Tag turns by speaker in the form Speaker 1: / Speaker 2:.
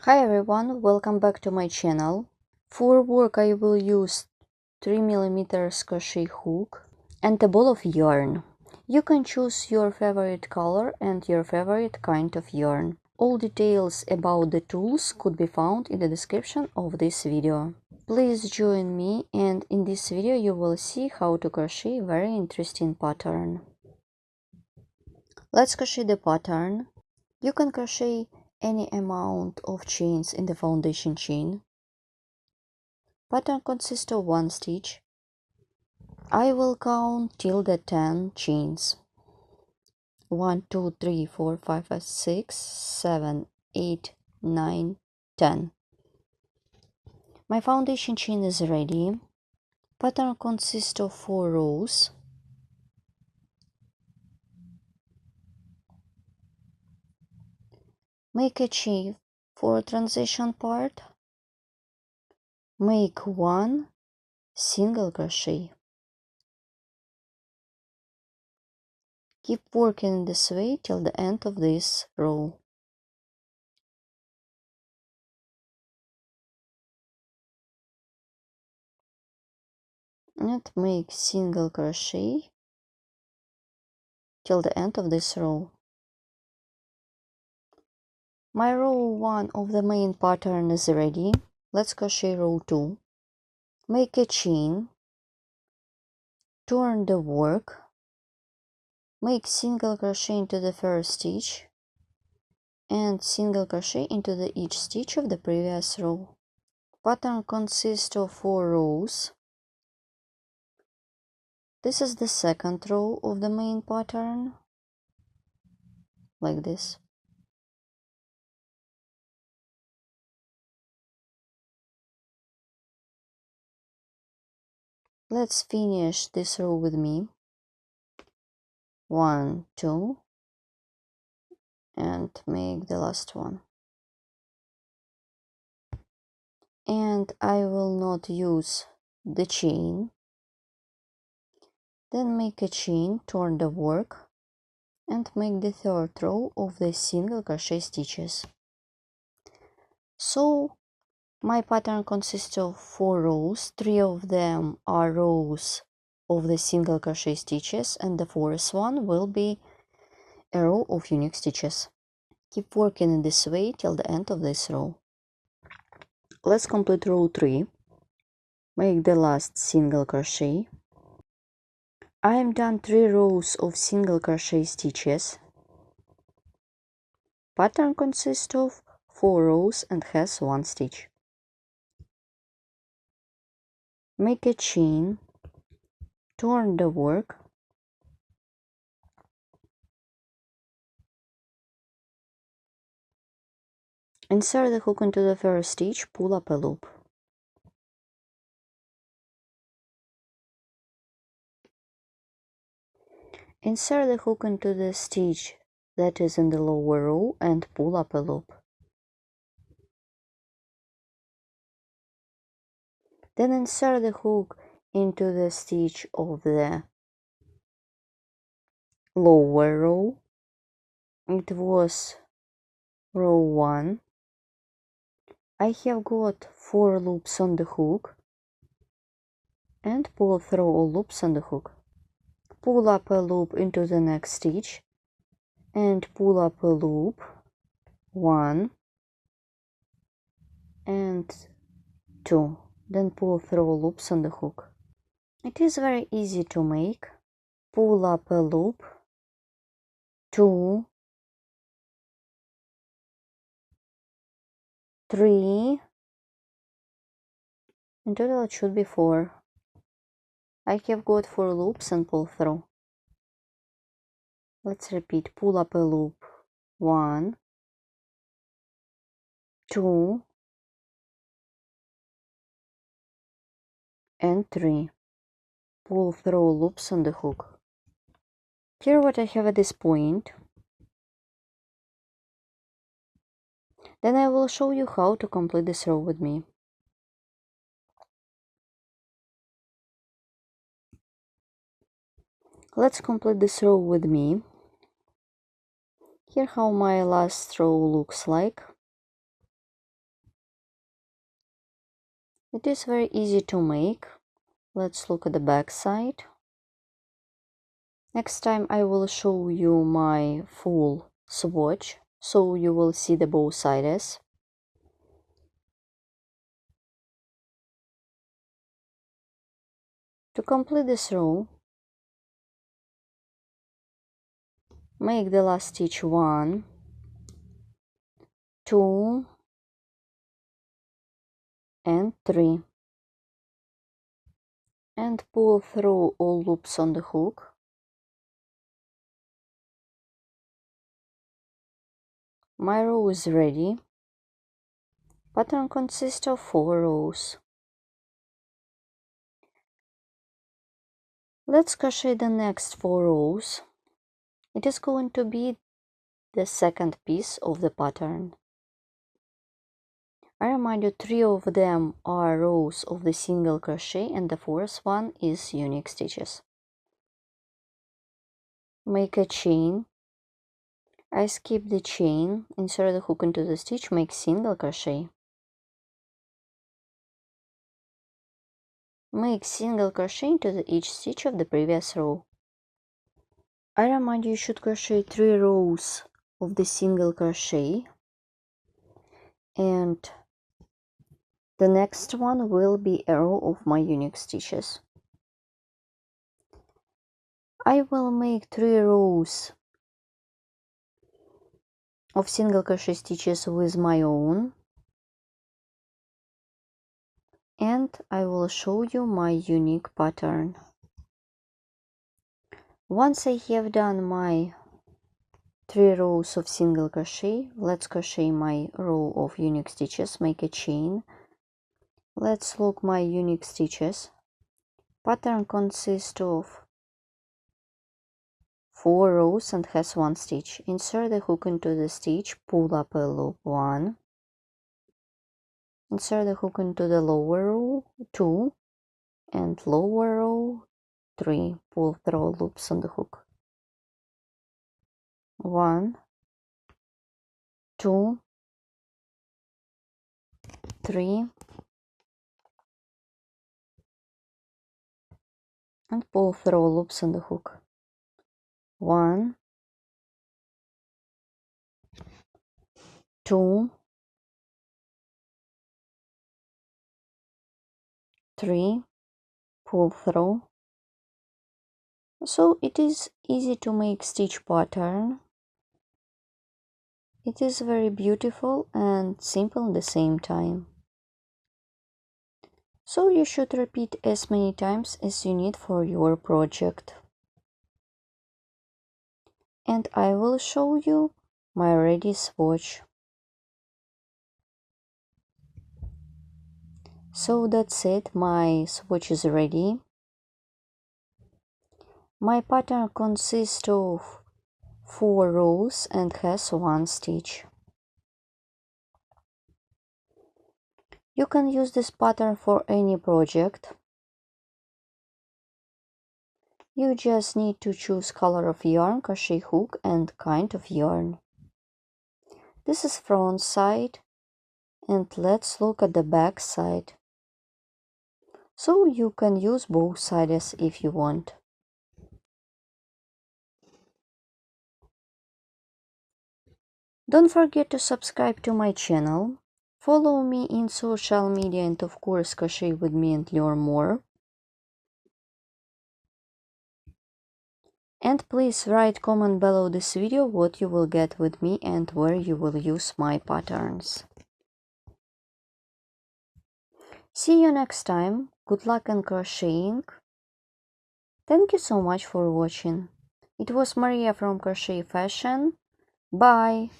Speaker 1: Hi everyone, welcome back to my channel. For work I will use 3mm crochet hook and a ball of yarn. You can choose your favorite color and your favorite kind of yarn. All details about the tools could be found in the description of this video. Please join me, and in this video you will see how to crochet a very interesting pattern. Let's crochet the pattern. You can crochet any amount of chains in the foundation chain. Pattern consists of 1 stitch. I will count till the 10 chains. 1, 2, 3, 4, 5, 6, 7, 8, 9, 10. My foundation chain is ready. Pattern consists of 4 rows. Make a chain for transition part. Make 1 single crochet. Keep working this way till the end of this row. And make single crochet till the end of this row. My row 1 of the main pattern is ready. Let's crochet row 2. Make a chain, turn the work, make single crochet into the first stitch and single crochet into each stitch of the previous row. Pattern consists of 4 rows. This is the second row of the main pattern, like this. Let's finish this row with me. 1, 2, and make the last one. And I will not use the chain. Then make a chain, turn the work, and make the third row of the single crochet stitches. So my pattern consists of 4 rows. 3 of them are rows of the single crochet stitches, and the fourth one will be a row of unique stitches. Keep working in this way till the end of this row. Let's complete row 3. Make the last single crochet. I am done 3 rows of single crochet stitches. Pattern consists of 4 rows and has 1 stitch. Make a chain, turn the work, insert the hook into the first stitch, pull up a loop. Insert the hook into the stitch that is in the lower row and pull up a loop. Then insert the hook into the stitch of the lower row. It was row 1. I have got 4 loops on the hook and pull through all loops on the hook. Pull up a loop into the next stitch and pull up a loop, 1 and 2. Then pull through all loops on the hook. It is very easy to make. Pull up a loop, 2, 3, in total it should be 4. I have got 4 loops and pull through. Let's repeat. Pull up a loop, 1, 2, and 3. Pull through loops on the hook. Here what I have at this point. Then I will show you how to complete this row with me. Let's complete this row with me. Here how my last row looks like. It is very easy to make. Let's look at the back side. Next time I will show you my full swatch, so you will see the both sides. To complete this row, make the last stitch 1, 2 and 3, and pull through all loops on the hook. My row is ready. Pattern consists of 4 rows. Let's crochet the next 4 rows. It is going to be the second piece of the pattern. I remind you, 3 of them are rows of the single crochet and the fourth one is unique stitches. Make a chain. I skip the chain, insert the hook into the stitch, make single crochet. Make single crochet into each stitch of the previous row. I remind you, you should crochet 3 rows of the single crochet, and the next one will be a row of my unique stitches. I will make 3 rows of single crochet stitches with my own, and I will show you my unique pattern. Once I have done my 3 rows of single crochet, let's crochet my row of unique stitches, make a chain. Let's look my unique stitches. Pattern consists of 4 rows and has 1 stitch. Insert the hook into the stitch, pull up a loop 1. Insert the hook into the lower row 2 and lower row 3. Pull through loops on the hook. 1, 2, 3, and pull through loops on the hook. 1, 2, 3, pull through. So it is easy to make stitch pattern. It is very beautiful and simple at the same time. So you should repeat as many times as you need for your project. And I will show you my ready swatch. So that's it, my swatch is ready. My pattern consists of 4 rows and has 1 stitch. You can use this pattern for any project. You just need to choose color of yarn, crochet hook and kind of yarn. This is front side, and let's look at the back side. So you can use both sides if you want. Don't forget to subscribe to my channel. Follow me in social media and of course crochet with me and learn more. And please write comment below this video what you will get with me and where you will use my patterns. See you next time. Good luck in crocheting. Thank you so much for watching. It was Maria from Crochet Fashion. Bye!